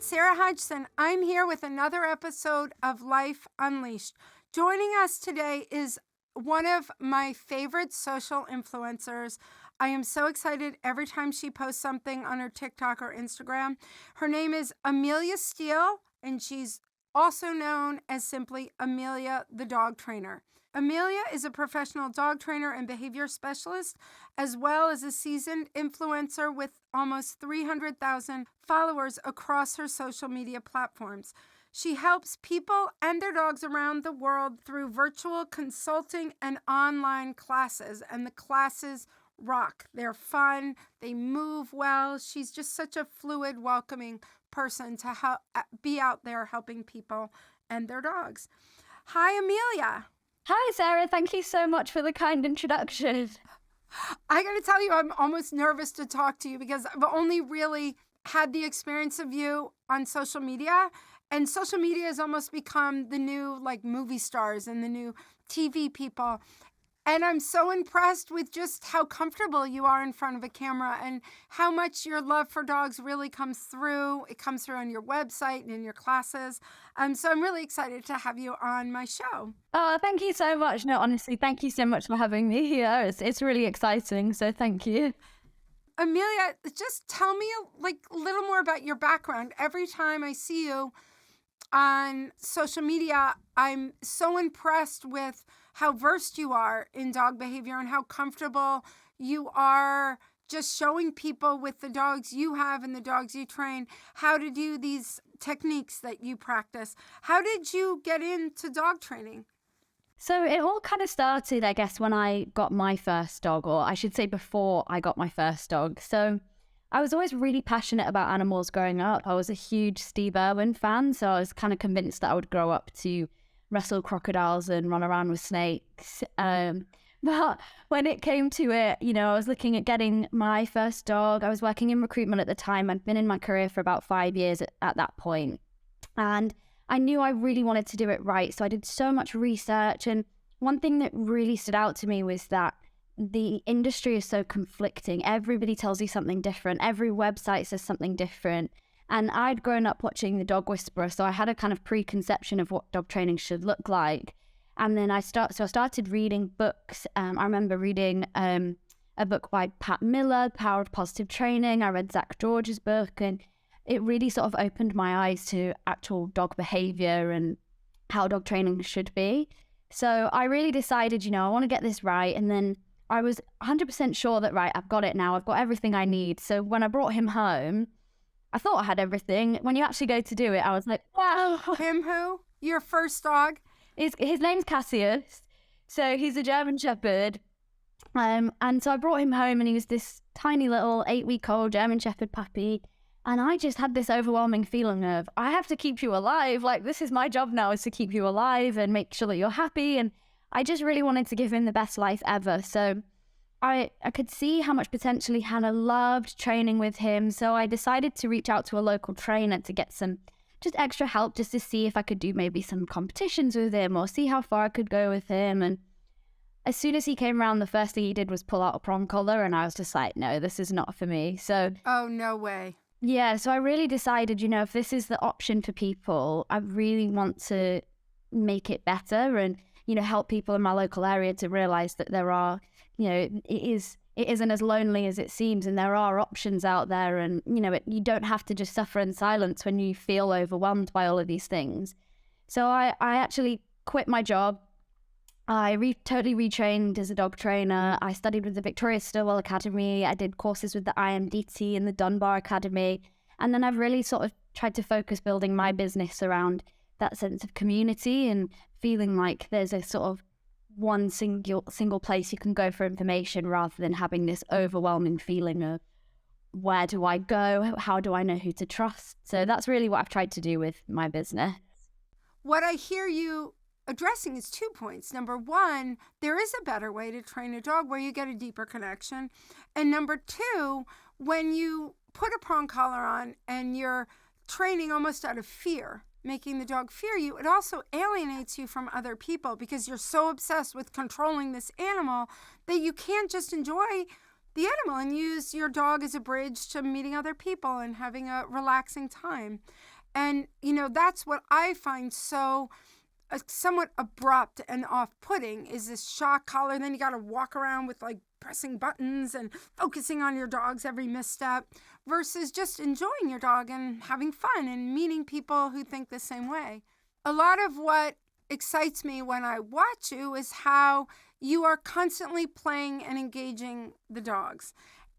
Sarah Hodgson. I'm here with another episode of Life Unleashed. Joining us today is one of my favorite social influencers. I am so excited every time she posts something on her TikTok or Instagram. Her name is Amelia Steele, and she's also known as simply Amelia the Dog Trainer. Amelia is a professional dog trainer and behavior specialist, as well as a seasoned influencer with almost 300,000 followers across her social media platforms. She helps people and their dogs around the world through virtual consulting and online classes, and the classes rock. They're fun, they move well. She's just such a fluid, welcoming person to be out there helping people and their dogs. Hi, Amelia. Hi, Sarah. Thank you so much for the kind introduction. I got to tell you, I'm almost nervous to talk to you because I've only really had the experience of you on social media, and social media has almost become the new movie stars and the new TV people. And I'm so impressed with just how comfortable you are in front of a camera and how much your love for dogs really comes through. It comes through on your website and in your classes. So I'm really excited to have you on my show. Oh, thank you so much. No, honestly, thank you so much for having me here. It's really exciting, so thank you. Amelia, just tell me a little more about your background. Every time I see you on social media, I'm so impressed with how versed you are in dog behavior and how comfortable you are just showing people with the dogs you have and the dogs you train how to do these techniques that you practice. How did you get into dog training? So it all kind of started, I guess, when I got my first dog, or I should say before I got my first dog. So I was always really passionate about animals growing up. I was a huge Steve Irwin fan, so I was kind of convinced that I would grow up to wrestle crocodiles and run around with snakes. But when it came to it, I was looking at getting my first dog. I was working in recruitment at the time. I'd been in my career for about 5 years at that point. And I knew I really wanted to do it right. So I did so much research. And one thing that really stood out to me was that the industry is so conflicting. Everybody tells you something different. Every website says something different. And I'd grown up watching The Dog Whisperer, so I had a kind of preconception of what dog training should look like. And then I started reading books. I remember reading a book by Pat Miller, Power of Positive Training. I read Zach George's book, and it really sort of opened my eyes to actual dog behavior and how dog training should be. So I really decided, I want to get this right. And then I was 100% sure that, right, I've got it now. I've got everything I need. So when I brought him home, I thought I had everything. When you actually go to do it, I was like, wow. Him who? Your first dog? His name's Cassius. So he's a German Shepherd. And so I brought him home, and he was this tiny little 8-week-old German Shepherd puppy. And I just had this overwhelming feeling of, I have to keep you alive. This is my job now, is to keep you alive and make sure that you're happy. And I just really wanted to give him the best life ever. So I could see how much potentially Hannah loved training with him. So I decided to reach out to a local trainer to get some just extra help, just to see if I could do maybe some competitions with him or see how far I could go with him. And as soon as he came around, the first thing he did was pull out a prong collar, and I was just like, no, this is not for me. So, oh, no way. Yeah, so I really decided, if this is the option for people, I really want to make it better and, help people in my local area to realize that there are, it isn't as lonely as it seems, and there are options out there, and, you don't have to just suffer in silence when you feel overwhelmed by all of these things. So I actually quit my job. I totally retrained as a dog trainer. I studied with the Victoria Stilwell Academy. I did courses with the IMDT and the Dunbar Academy. And then I've really sort of tried to focus building my business around that sense of community and feeling like there's a sort of one single place you can go for information, rather than having this overwhelming feeling of, where do I go? How do I know who to trust? So that's really what I've tried to do with my business. What I hear you addressing is 2 points. Number one, there is a better way to train a dog where you get a deeper connection. And number two, when you put a prong collar on and you're training almost out of fear, making the dog fear you, it also alienates you from other people because you're so obsessed with controlling this animal that you can't just enjoy the animal and use your dog as a bridge to meeting other people and having a relaxing time. And, that's what I find so somewhat abrupt and off-putting is this shock collar. Then you got to walk around with like pressing buttons and focusing on your dog's every misstep versus just enjoying your dog and having fun and meeting people who think the same way. A lot of what excites me when I watch you is how you are constantly playing and engaging the dogs.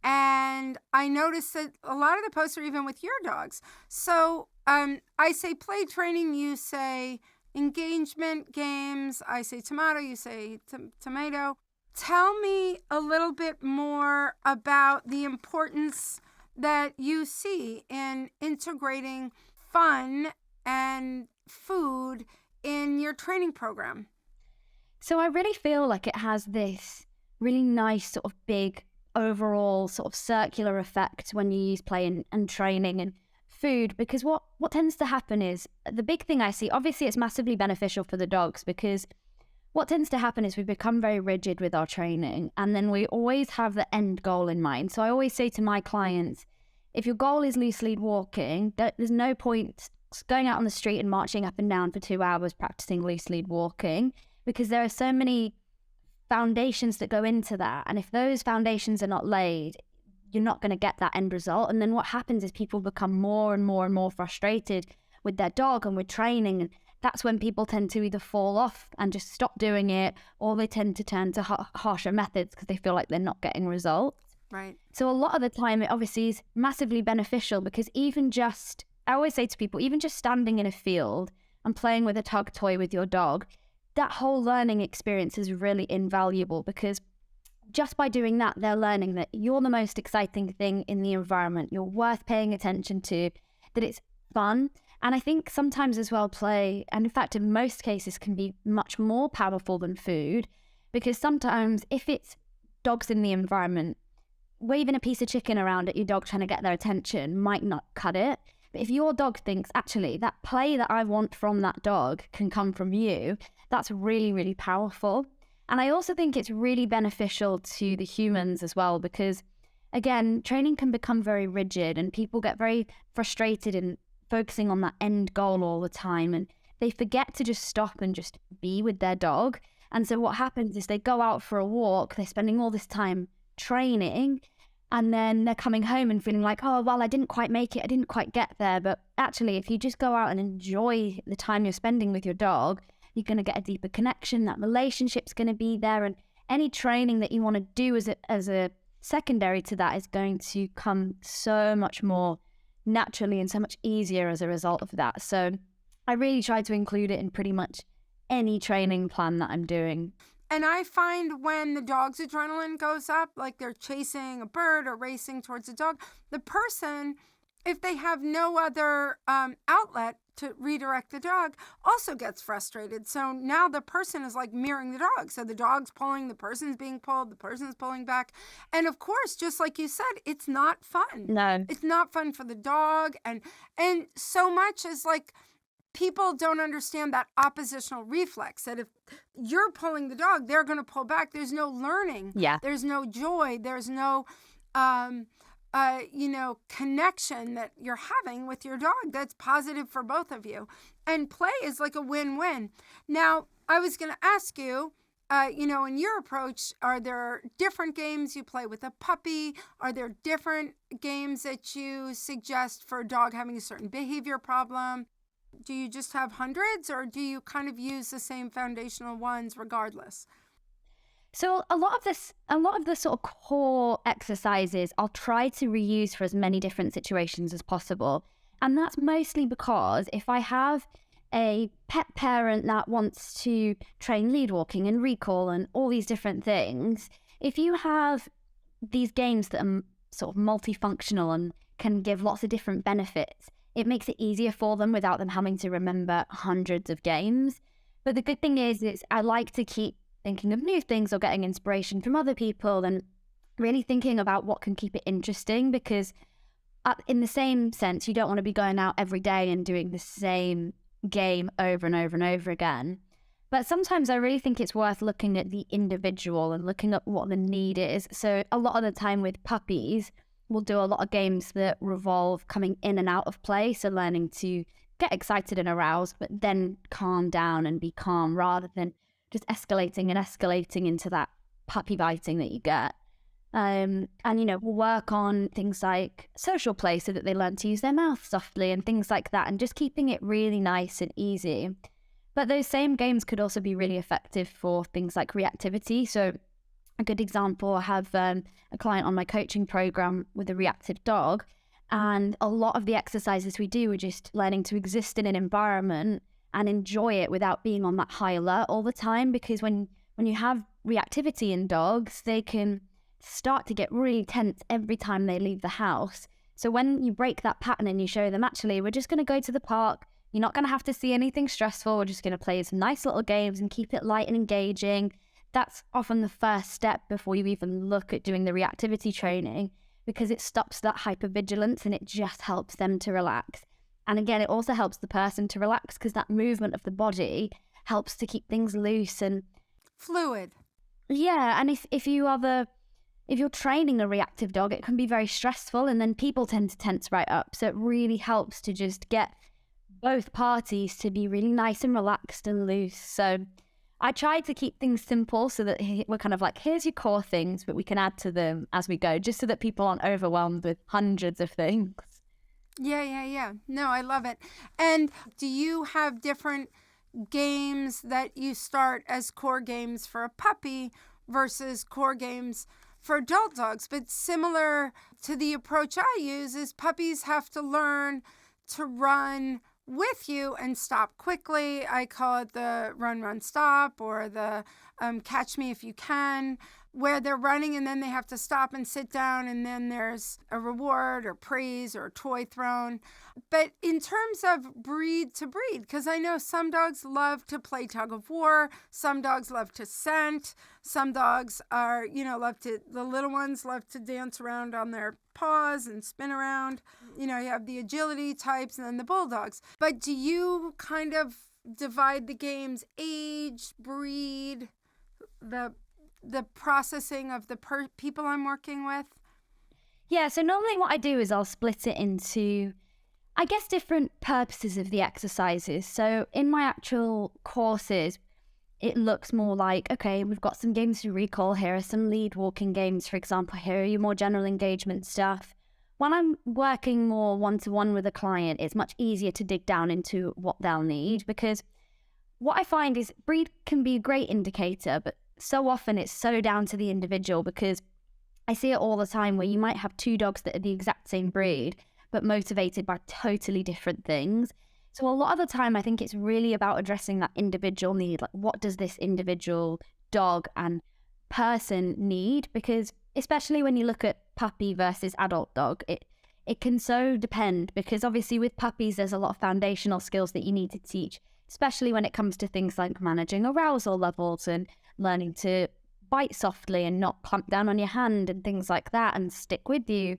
And I notice that a lot of the posts are even with your dogs. So I say play training, you say engagement games. I say tomato, you say tomato. Tell me a little bit more about the importance that you see in integrating fun and food in your training program. So I really feel like it has this really nice sort of big overall sort of circular effect when you use play and training and food, because what tends to happen is the big thing I see, obviously it's massively beneficial for the dogs, because what tends to happen is we become very rigid with our training and then we always have the end goal in mind. So I always say to my clients, if your goal is loose lead walking, there's no point going out on the street and marching up and down for 2 hours practicing loose lead walking, because there are so many foundations that go into that. And if those foundations are not laid, you're not going to get that end result. And then what happens is people become more and more and more frustrated with their dog and with training. And that's when people tend to either fall off and just stop doing it, or they tend to turn to harsher methods because they feel like they're not getting results. Right. So a lot of the time it obviously is massively beneficial, because I always say to people, even just standing in a field and playing with a tug toy with your dog, that whole learning experience is really invaluable, because just by doing that, they're learning that you're the most exciting thing in the environment. You're worth paying attention to, that it's fun. And I think sometimes as well, play, and in fact, in most cases, can be much more powerful than food, because sometimes if it's dogs in the environment, waving a piece of chicken around at your dog trying to get their attention might not cut it. But if your dog thinks, actually, that play that I want from that dog can come from you, that's really, really powerful. And I also think it's really beneficial to the humans as well, because, again, training can become very rigid and people get very frustrated in focusing on that end goal all the time. And they forget to just stop and just be with their dog. And so what happens is they go out for a walk, they're spending all this time training, and then they're coming home and feeling like, oh, well, I didn't quite make it, I didn't quite get there. But actually, if you just go out and enjoy the time you're spending with your dog, you're going to get a deeper connection, that relationship's going to be there, and any training that you want to do as a secondary to that is going to come so much more naturally and so much easier as a result of that. So I really try to include it in pretty much any training plan that I'm doing. And I find when the dog's adrenaline goes up, like they're chasing a bird or racing towards a dog, the person, if they have no other outlet to redirect the dog, also gets frustrated. So now the person is like mirroring the dog. So the dog's pulling, the person's being pulled, the person's pulling back. And of course, just like you said, it's not fun. No. It's not fun for the dog. And so much is like, people don't understand that oppositional reflex, that if you're pulling the dog, they're going to pull back. There's no learning. Yeah. There's no joy. There's no, connection that you're having with your dog that's positive for both of you. And play is like a win-win. Now, I was going to ask you, in your approach, are there different games you play with a puppy? Are there different games that you suggest for a dog having a certain behavior problem? Do you just have hundreds, or do you kind of use the same foundational ones regardless? So a lot of the sort of core exercises I'll try to reuse for as many different situations as possible. And that's mostly because if I have a pet parent that wants to train lead walking and recall and all these different things, if you have these games that are sort of multifunctional and can give lots of different benefits, it makes it easier for them without them having to remember hundreds of games. But the good thing is I like to keep thinking of new things or getting inspiration from other people and really thinking about what can keep it interesting, because in the same sense, you don't want to be going out every day and doing the same game over and over and over again. But sometimes I really think it's worth looking at the individual and looking at what the need is. So a lot of the time with puppies, we'll do a lot of games that revolve coming in and out of play. So learning to get excited and aroused, but then calm down and be calm rather than just escalating into that puppy biting that you get. And, we'll work on things like social play so that they learn to use their mouth softly and things like that, and just keeping it really nice and easy. But those same games could also be really effective for things like reactivity. So a good example, I have a client on my coaching program with a reactive dog, and a lot of the exercises we do are just learning to exist in an environment and enjoy it without being on that high alert all the time. Because when you have reactivity in dogs, they can start to get really tense every time they leave the house. So when you break that pattern and you show them, actually, we're just going to go to the park, you're not going to have to see anything stressful, we're just going to play some nice little games and keep it light and engaging. That's often the first step before you even look at doing the reactivity training, because it stops that hypervigilance and it just helps them to relax. And again, it also helps the person to relax because that movement of the body helps to keep things loose and fluid. Yeah, and if you're training a reactive dog, it can be very stressful, and then people tend to tense right up. So it really helps to just get both parties to be really nice and relaxed and loose. So I try to keep things simple so that we're kind of like, here's your core things, but we can add to them as we go, just so that people aren't overwhelmed with hundreds of things. Yeah. No, I love it. And do you have different games that you start as core games for a puppy versus core games for adult dogs? But similar to the approach I use is puppies have to learn to run with you and stop quickly. I call it the run, stop, or the catch me if you can, where they're running and then they have to stop and sit down, and then there's a reward or praise or a toy thrown. But in terms of breed to breed, because I know some dogs love to play tug of war, some dogs love to scent, some dogs are, the little ones love to dance around on their paws and spin around. You have the agility types and then the bulldogs. But do you kind of divide the games age, breed, the processing of the people I'm working with? Yeah, so normally what I do is I'll split it into, I guess, different purposes of the exercises. So in my actual courses, it looks more like, okay, we've got some games to recall. Here are some lead walking games, for example. Here are your more general engagement stuff. When I'm working more one-to-one with a client, it's much easier to dig down into what they'll need, because what I find is breed can be a great indicator, but so often it's so down to the individual, because I see it all the time where you might have two dogs that are the exact same breed, but motivated by totally different things. So a lot of the time, I think it's really about addressing that individual need. Like, what does this individual dog and person need? Because especially when you look at puppy versus adult dog, it can so depend, because obviously with puppies, there's a lot of foundational skills that you need to teach, especially when it comes to things like managing arousal levels and learning to bite softly and not clamp down on your hand and things like that and stick with you.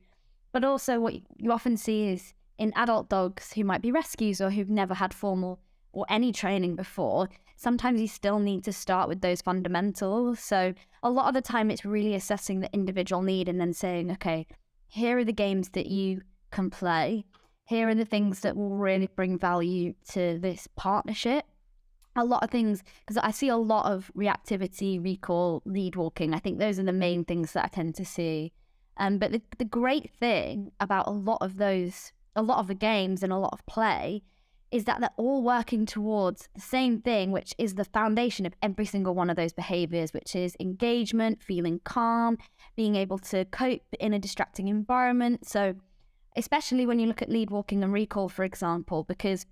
But also what you often see is in adult dogs who might be rescues or who've never had formal or any training before, sometimes you still need to start with those fundamentals. So a lot of the time it's really assessing the individual need and then saying, okay, here are the games that you can play. Here are the things that will really bring value to this partnership. A lot of things, because I see a lot of reactivity, recall, lead walking. I think those are the main things that I tend to see. But the great thing about a lot of the games and a lot of play is that they're all working towards the same thing, which is the foundation of every single one of those behaviors, which is engagement, feeling calm, being able to cope in a distracting environment. So especially when you look at lead walking and recall, for example, because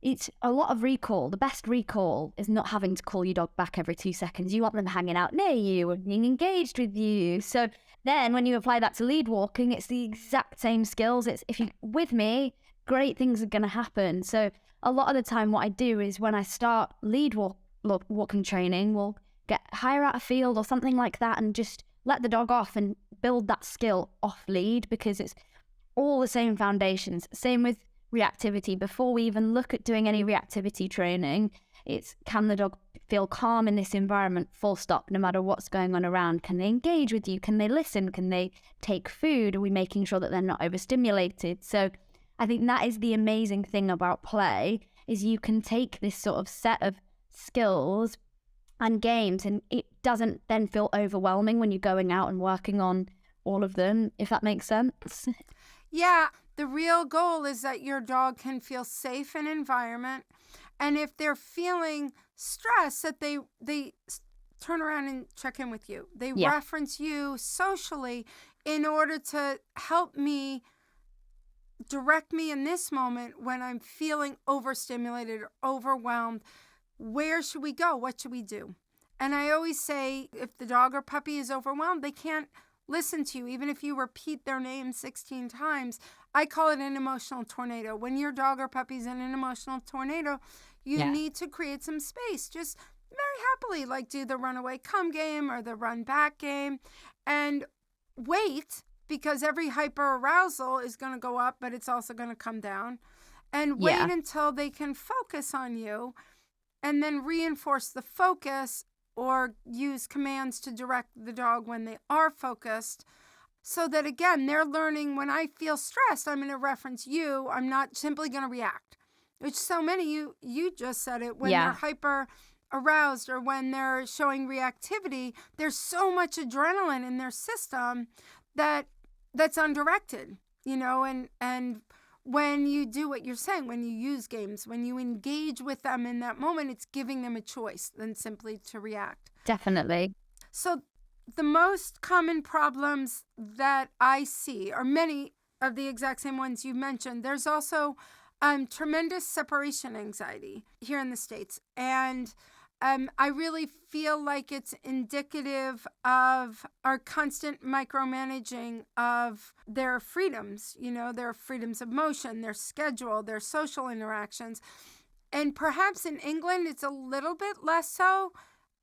it's a lot of recall. The best recall is not having to call your dog back every 2 seconds. You want them hanging out near you and being engaged with you. So then when you apply that to lead walking, it's the exact same skills. It's, if you're with me, great things are going to happen. So a lot of the time what I do is when I start lead walking training, we'll get hire out a field or something like that and just let the dog off and build that skill off lead, because it's all the same foundations. Same with reactivity. Before we even look at doing any reactivity training, It's, can the dog feel calm in this environment, full stop, no matter what's going on around? Can they engage with you? Can they listen? Can they take food? Are we making sure that they're not overstimulated? So I think that is the amazing thing about play, is you can take this sort of set of skills and games, and it doesn't then feel overwhelming when you're going out and working on all of them, if that makes sense. Yeah, the real goal is that your dog can feel safe in environment, and if they're feeling stress, that they turn around and check in with you. They reference you socially in order to help me, direct me in this moment when I'm feeling overstimulated or overwhelmed. Where should we go? What should we do? And I always say, if the dog or puppy is overwhelmed, they can't listen to you. Even if you repeat their name 16 times, I call it an emotional tornado. When your dog or puppy's in an emotional tornado, you need to create some space. Just very happily, like do the runaway come game or the run back game, and wait, because every hyper arousal is going to go up, but it's also going to come down. And wait until they can focus on you, and then reinforce the focus or use commands to direct the dog when they are focused, so that, again, they're learning, when I feel stressed, I'm going to reference you. I'm not simply going to react, which so many, you just said it, when they're hyper aroused or when they're showing reactivity, there's so much adrenaline in their system that's undirected, and when you do what you're saying, when you use games, when you engage with them in that moment, it's giving them a choice than simply to react. Definitely. So the most common problems that I see are many of the exact same ones you mentioned. There's also tremendous separation anxiety here in the States. And I really feel like it's indicative of our constant micromanaging of their freedoms, their freedoms of motion, their schedule, their social interactions. And perhaps in England, it's a little bit less so.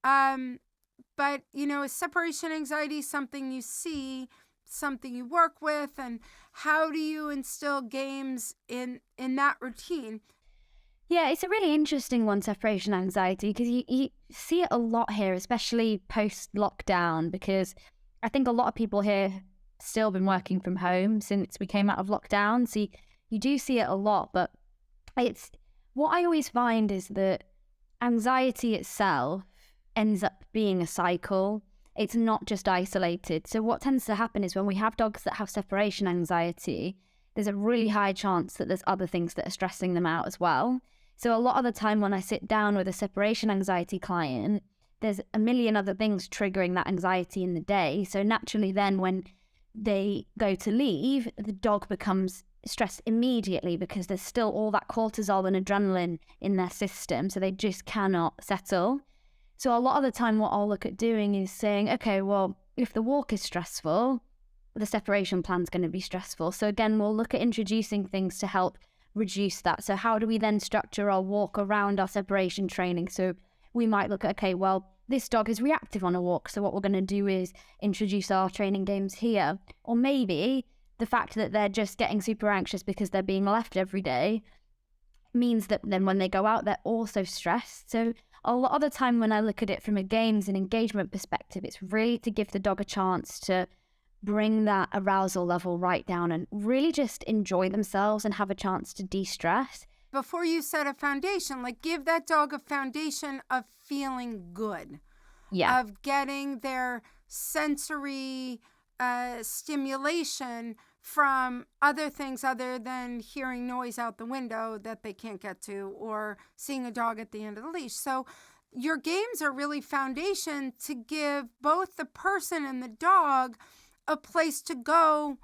But, is separation anxiety something you see, something you work with? And how do you instill games in that routine? Yeah, it's a really interesting one, separation anxiety, because you see it a lot here, especially post-lockdown, because I think a lot of people here still been working from home since we came out of lockdown. So you do see it a lot, but it's what I always find is that anxiety itself ends up being a cycle. It's not just isolated. So what tends to happen is when we have dogs that have separation anxiety, there's a really high chance that there's other things that are stressing them out as well. So a lot of the time when I sit down with a separation anxiety client, there's a million other things triggering that anxiety in the day. So naturally then when they go to leave, the dog becomes stressed immediately because there's still all that cortisol and adrenaline in their system. So they just cannot settle. So a lot of the time what I'll look at doing is saying, okay, well, if the walk is stressful, the separation plan is going to be stressful. So again, we'll look at introducing things to help reduce that. So how do we then structure our walk around our separation training? So we might look at, okay, well, this dog is reactive on a walk. So what we're going to do is introduce our training games here. Or maybe the fact that they're just getting super anxious because they're being left every day means that then when they go out, they're also stressed. So a lot of the time when I look at it from a games and engagement perspective, it's really to give the dog a chance to bring that arousal level right down and really just enjoy themselves and have a chance to de-stress. Before you set a foundation, like give that dog a foundation of feeling good, of getting their sensory stimulation from other things other than hearing noise out the window that they can't get to or seeing a dog at the end of the leash. So your games are really foundation to give both the person and the dog a place to go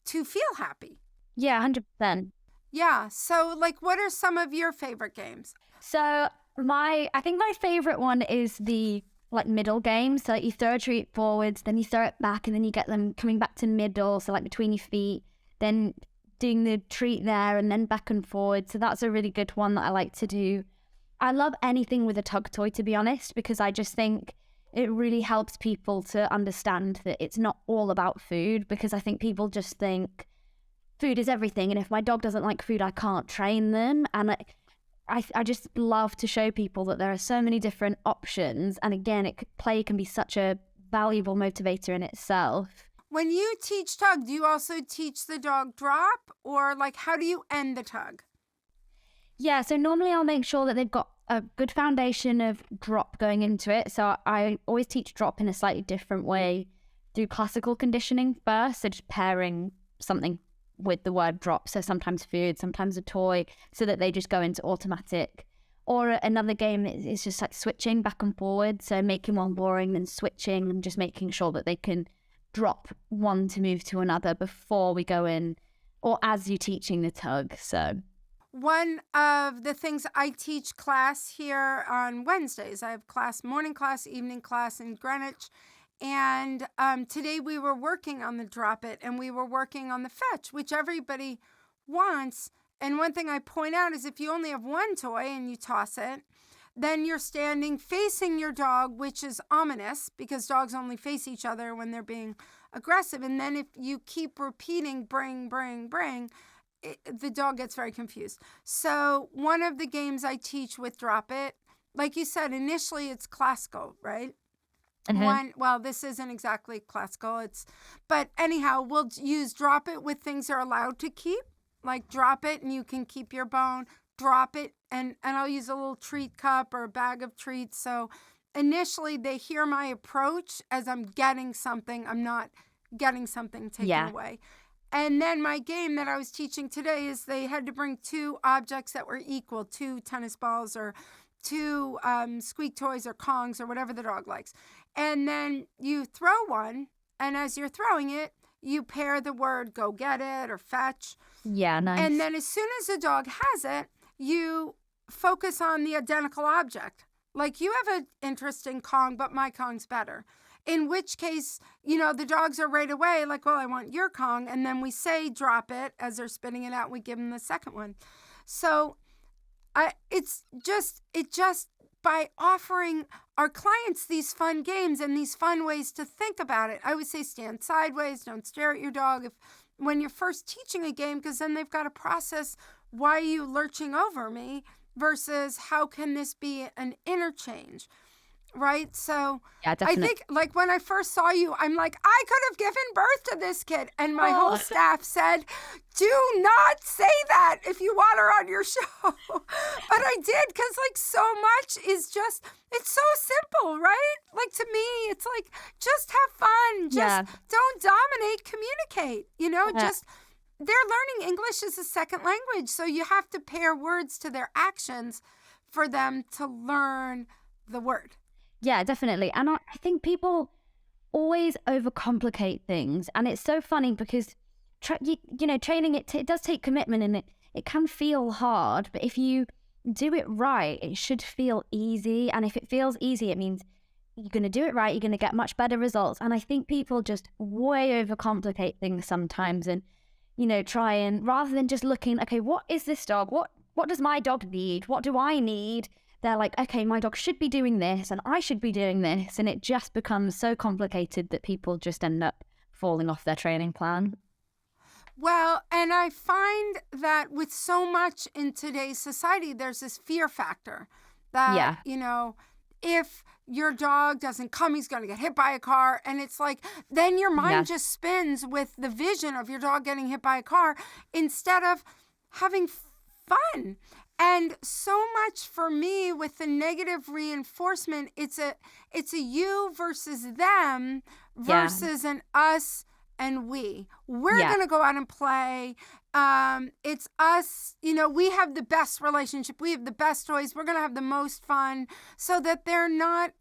to feel happy. Yeah, 100%. Yeah. So, like, what are some of your favorite games? So, I think my favorite one is the middle game. So you throw a treat forwards, then you throw it back, and then you get them coming back to middle. So between your feet, then doing the treat there, and then back and forward. So that's a really good one that I like to do. I love anything with a tug toy, to be honest, because I just think it really helps people to understand that it's not all about food, because I think people just think food is everything. And if my dog doesn't like food, I can't train them. And I just love to show people that there are so many different options. And again, play can be such a valuable motivator in itself. When you teach tug, do you also teach the dog drop, or like how do you end the tug? Yeah, so normally I'll make sure that they've got a good foundation of drop going into it. So I always teach drop in a slightly different way through classical conditioning first. So just pairing something with the word drop. So sometimes food, sometimes a toy, so that they just go into automatic. Or another game is just like switching back and forward. So making one boring, then switching, and just making sure that they can drop one to move to another before we go in, or as you're teaching the tug. So one of the things I teach class here on Wednesdays, I have class, morning class, evening class in Greenwich. And today we were working on the drop it, and we were working on the fetch, which everybody wants. And one thing I point out is if you only have one toy and you toss it, then you're standing facing your dog, which is ominous because dogs only face each other when they're being aggressive. And then if you keep repeating bring, the dog gets very confused. So one of the games I teach with drop it, like you said, initially it's classical, right? Well, this isn't exactly classical. But anyhow, we'll use drop it with things they're allowed to keep, like drop it and you can keep your bone, drop it, and I'll use a little treat cup or a bag of treats. So initially they hear my approach as I'm getting something. I'm not getting something taken away. And then my game that I was teaching today is they had to bring 2 objects that were equal, 2 tennis balls or 2 squeak toys or Kongs or whatever the dog likes. And then you throw one, and as you're throwing it, you pair the word go get it or fetch. Yeah, nice. And then as soon as the dog has it, you focus on the identical object. Like you have an interest in Kong, but my Kong's better. In which case, the dogs are right away like, well, I want your Kong. And then we say drop it as they're spitting it out. We give them the second one. So it just by offering our clients these fun games and these fun ways to think about it. I would say stand sideways, don't stare at your dog when you're first teaching a game, because then they've got to process, why are you lurching over me versus how can this be an interchange, right? So yeah, definitely. I think like when I first saw you, I'm like, I could have given birth to this kid. And my whole staff said, do not say that if you want her on your show. But I did, because like so much is just, it's so simple, right? Like to me, it's like, just have fun. Just don't dominate, communicate, just they're learning English as a second language. So you have to pair words to their actions for them to learn the word. Yeah, definitely. And I think people always overcomplicate things. And it's so funny because, training, it does take commitment, and it can feel hard. But if you do it right, it should feel easy. And if it feels easy, it means you're going to do it right. You're going to get much better results. And I think people just way overcomplicate things sometimes and, try and rather than just looking, okay, what is this dog? What does my dog need? What do I need? They're like, okay, my dog should be doing this and I should be doing this. And it just becomes so complicated that people just end up falling off their training plan. Well, and I find that with so much in today's society, there's this fear factor that, if your dog doesn't come, he's going to get hit by a car. And it's like, then your mind just spins with the vision of your dog getting hit by a car instead of having fun. And so much for me with the negative reinforcement, it's a you versus them versus an us and we. We're going to go out and play. It's us, we have the best relationship. We have the best toys. We're going to have the most fun so that they're not,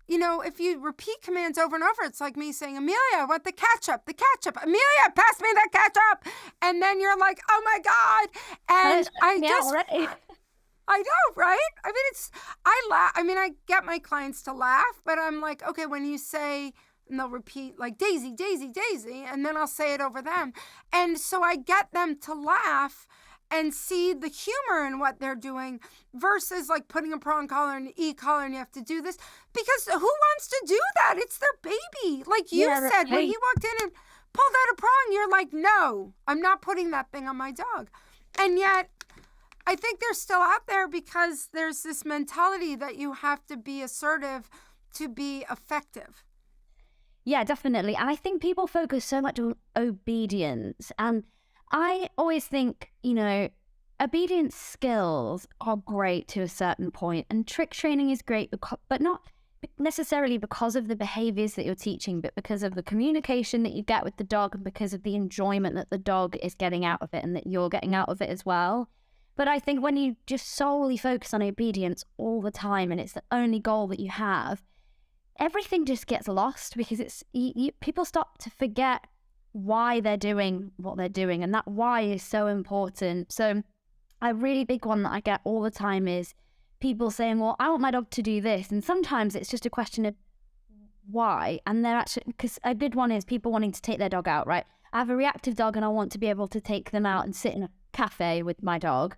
if you repeat commands over and over, it's like me saying, Amelia, I want the ketchup. Amelia, pass me the ketchup. And then you're like, oh my God. And I know, right? I mean, I laugh. I mean, I get my clients to laugh, but I'm like, okay, when you say, and they'll repeat like Daisy, Daisy, Daisy, and then I'll say it over them. And so I get them to laugh and see the humor in what they're doing versus like putting a prong collar and an e-collar and you have to do this. Because who wants to do that? It's their baby. Like you said, when he walked in and pulled out a prong, you're like, no, I'm not putting that thing on my dog. And yet, I think they're still out there because there's this mentality that you have to be assertive to be effective. Yeah, definitely. And I think people focus so much on obedience. And I always think, obedience skills are great to a certain point, and trick training is great, but not necessarily because of the behaviors that you're teaching, but because of the communication that you get with the dog and because of the enjoyment that the dog is getting out of it and that you're getting out of it as well. But I think when you just solely focus on obedience all the time and it's the only goal that you have, everything just gets lost, because people start to forget why they're doing what they're doing, and that why is so important. So a really big one that I get all the time is people saying, well, I want my dog to do this. And sometimes it's just a question of why. And they're actually, because a good one is people wanting to take their dog out, right? I have a reactive dog and I want to be able to take them out and sit in a cafe with my dog.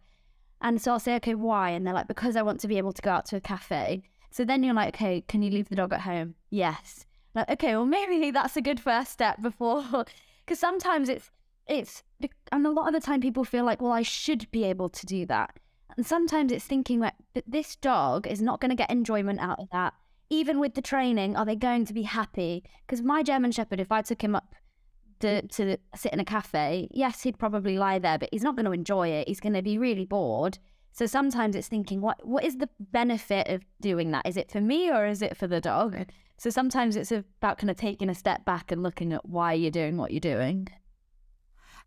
And so I'll say, okay, why? And they're like, because I want to be able to go out to a cafe. So then you're like, okay, can you leave the dog at home? Yes. Like, okay, well, maybe that's a good first step before, because sometimes it's, and a lot of the time people feel like, well, I should be able to do that. And sometimes it's thinking that this dog is not going to get enjoyment out of that. Even with the training, are they going to be happy? Because my German Shepherd, if I took him up to sit in a cafe, yes, he'd probably lie there, but he's not going to enjoy it. He's going to be really bored. So sometimes it's thinking, what is the benefit of doing that? Is it for me or is it for the dog? So sometimes it's about kind of taking a step back and looking at why you're doing what you're doing.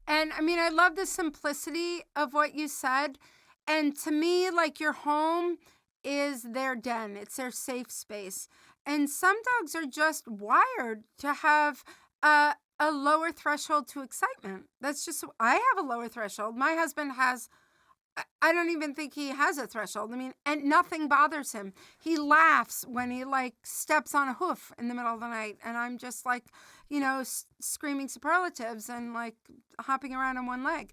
And I mean, I love the simplicity of what you said. And to me, like, your home is their den. It's their safe space. And some dogs are just wired to have a lower threshold to excitement. That's just, I have a lower threshold. My husband has, I don't even think he has a threshold. I mean, and nothing bothers him. He laughs when he like steps on a hoof in the middle of the night. And I'm just like, screaming superlatives and like hopping around on one leg.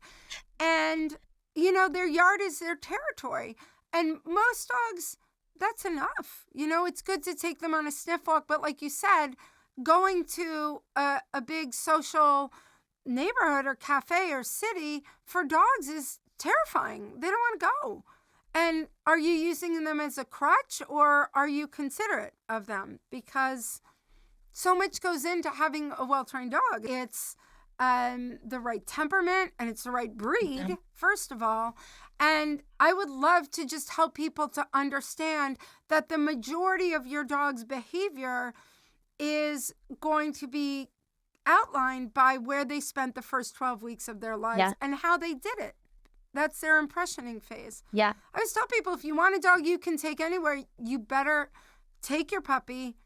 And their yard is their territory. And most dogs, that's enough. It's good to take them on a sniff walk. But like you said, going to a big social neighborhood or cafe or city for dogs is terrifying. They don't want to go. And are you using them as a crutch, or are you considerate of them? Because so much goes into having a well-trained dog. It's the right temperament, and it's the right breed, first of all. And I would love to just help people to understand that the majority of your dog's behavior is going to be outlined by where they spent the first 12 weeks of their lives and how they did it. That's their impressioning phase. Yeah. I always tell people, if you want a dog you can take anywhere, you better take your puppy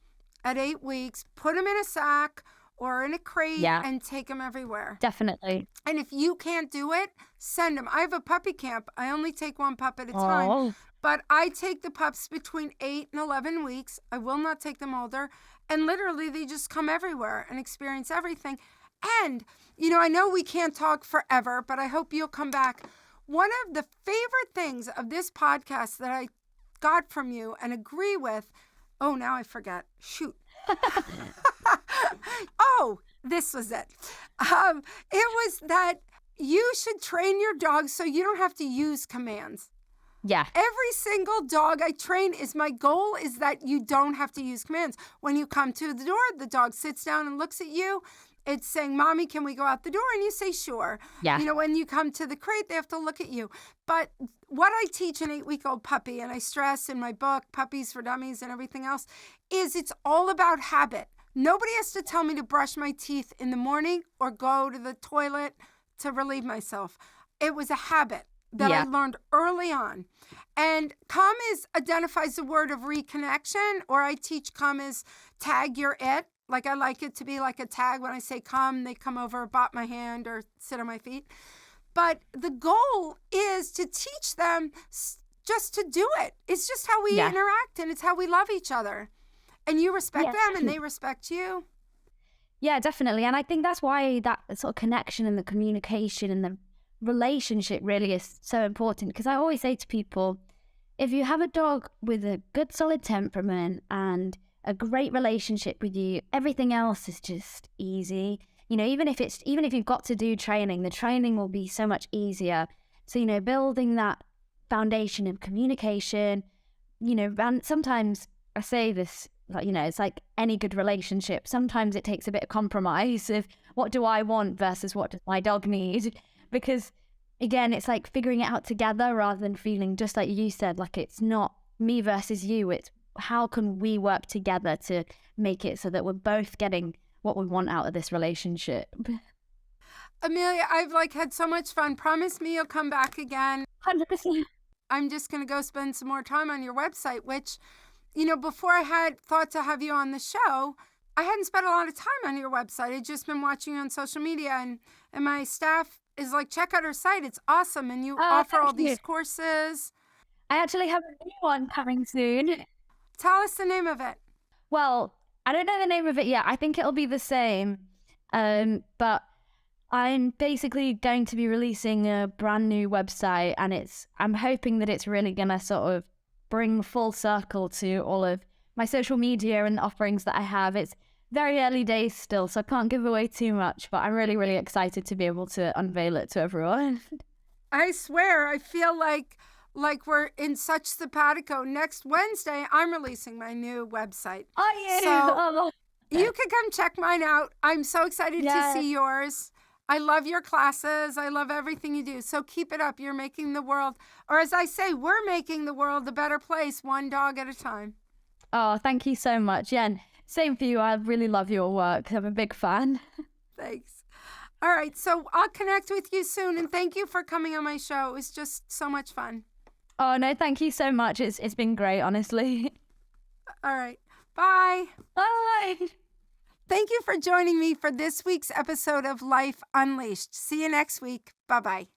at 8 weeks, put him in a sack or in a crate and take him everywhere. Definitely. And if you can't do it, send him. I have a puppy camp. I only take one pup at a time. But I take the pups between 8 and 11 weeks. I will not take them older. And literally, they just come everywhere and experience everything. And, I know we can't talk forever, but I hope you'll come back. One of the favorite things of this podcast that I got from you and agree with, now I forget. Shoot. This was it. It was that you should train your dog so you don't have to use commands. Yeah. Every single dog I train my goal is that you don't have to use commands. When you come to the door, the dog sits down and looks at you. It's saying, Mommy, can we go out the door? And you say, sure. Yeah. When you come to the crate, they have to look at you. But what I teach an 8-week-old puppy, and I stress in my book, Puppies for Dummies and everything else, is it's all about habit. Nobody has to tell me to brush my teeth in the morning or go to the toilet to relieve myself. It was a habit that I learned early on. And come identifies the word of reconnection, or I teach come as tag your it. Like, I like it to be like a tag. When I say come, they come over, bop my hand, or sit on my feet. But the goal is to teach them just to do it. It's just how we interact, and it's how we love each other. And you respect them, and they respect you. Yeah, definitely. And I think that's why that sort of connection and the communication and the relationship really is so important. Because I always say to people, if you have a dog with a good, solid temperament and a great relationship with you, everything else is just easy. Even if you've got to do training, the training will be so much easier. So, building that foundation of communication, and sometimes I say this, like, it's like any good relationship. Sometimes it takes a bit of compromise of what do I want versus what does my dog need? Because again, it's like figuring it out together rather than feeling just like you said, like it's not me versus you. It's how can we work together to make it so that we're both getting what we want out of this relationship. Amelia, I've had so much fun. Promise me you'll come back again. 100%. I'm just going to go spend some more time on your website, which, before I had thought to have you on the show, I hadn't spent a lot of time on your website. I'd just been watching you on social media, and my staff is like, check out her site. It's awesome. And you offer all these courses. I actually have a new one coming soon. Tell us the name of it. Well, I don't know the name of it yet. I think it'll be the same. But I'm basically going to be releasing a brand new website, and I'm hoping that it's really going to sort of bring full circle to all of my social media and the offerings that I have. It's very early days still, so I can't give away too much, but I'm really, really excited to be able to unveil it to everyone. I swear, I feel like we're in such simpatico. Next Wednesday, I'm releasing my new website. Oh, yeah. So you can come check mine out. I'm so excited to see yours. I love your classes. I love everything you do. So keep it up. You're making the world, or as I say, we're making the world a better place, one dog at a time. Oh, thank you so much. Yeah, and same for you. I really love your work. I'm a big fan. Thanks. All right. So I'll connect with you soon. And thank you for coming on my show. It was just so much fun. Oh, no, thank you so much. It's been great, honestly. All right. Bye. Bye. Thank you for joining me for this week's episode of Life Unleashed. See you next week. Bye-bye.